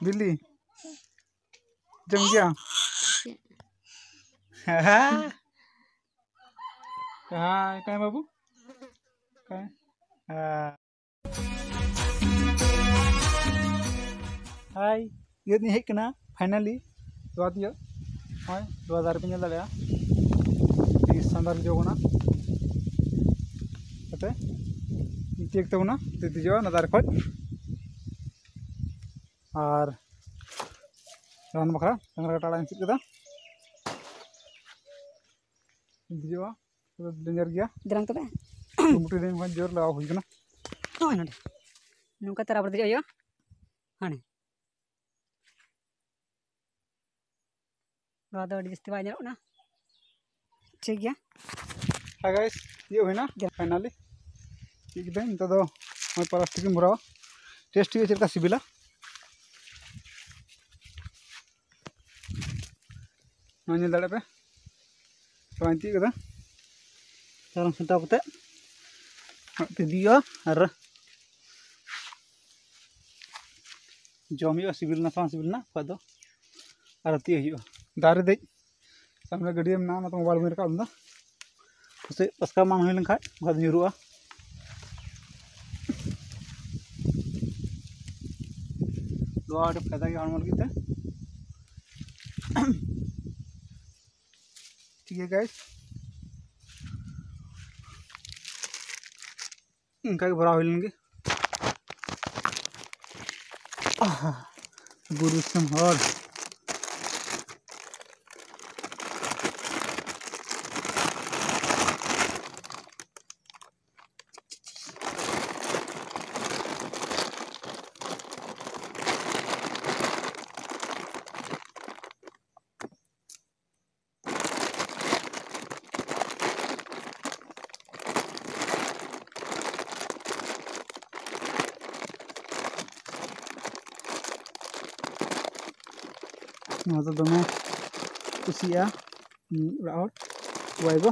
बिल्ली जम गया। कहाँ कहाँ बाबू कहाँ? हाय ये नहीं है कना फाइनली दवा दियो हाय दवा दार पे नल दाड़ा ये संदर जो कना कते चेक तबना दीदी जो ना दार खoj और रान बखरा डंगरा टाड़ा इंसित कदा दीदी जो डेंजर गया दरंग तबे मुटी दिन खन जोर लगा हुई कना हो नोडे नुका तरा बड़ दियो हाने नवा दो जस्ती बाय ना ठीक गया। हाय गाइस ये हुई ना फाइनली ठीक है तो मैं प्लास्टिक में भरावा टेस्ट हुई चलका सिबिला नल दाड़े पे तो तीक कदा चारों सटाव कते दियो और जमी सिबिलना सा सिबिलना दो और ती दारे दे सामने गड्डी में ना मोबाइल में रखा से पसका मान हुई लेखा ᱧᱩᱨᱩᱜᱼᱟ दवा अभी फायदा गया हड़म लगे ठीक है गाइस इनका भरा हुई लेंगे गुरु संहार तो दमे कुसिया और वाइगो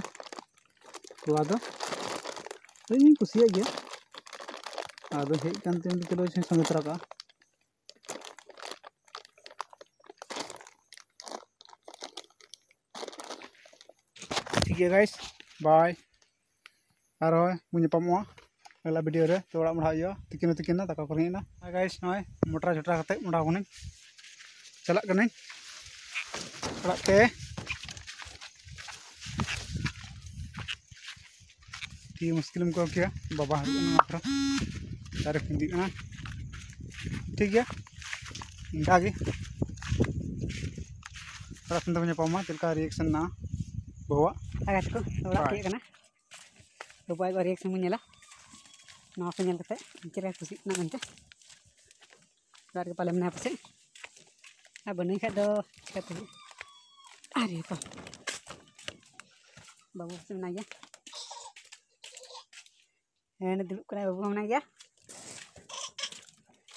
तो इन कुसिया गया आदो हेज कानते चलो संगे तरा का ठीक है गाइस बाय और मुझे पामोआ अगला वीडियो रे तो ओड़ा मढ़ा तिकिन दाका को रेना गाइस नय मोटरा झोटरा कते मोड़ा कोनी चला कने ओड़ाते ती मुश्किल को किया बाबा हर तारे हिंदी ना ठीक है इनका गे ओड़ा संदे में पामा चलका रिएक्शन ना बाबा आगात को ओड़ा के कना रुपाय को रिएक्शन मुनेला ना को नेल कते चिरा खुशी ना मनते दार के पाले मना पसे आ बने खा दो कते अरे तो बाबू से ना गया एने दुलुक कना बाबू ना गया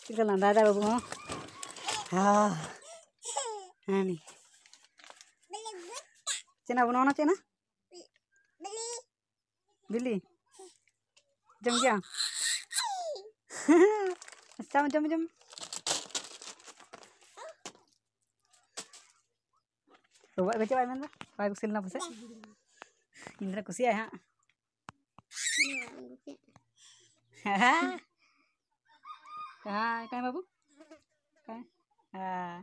चिका लंदा दा बाबू हां हानी चना बनाना चना बिल्ली जम गया अच्छा जम जम तो बाय बच्चे बाय मन बाय कुसिल ना पसे इंद्र कुसिया हां हां काय बाबू काय हां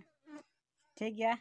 ठीक गया।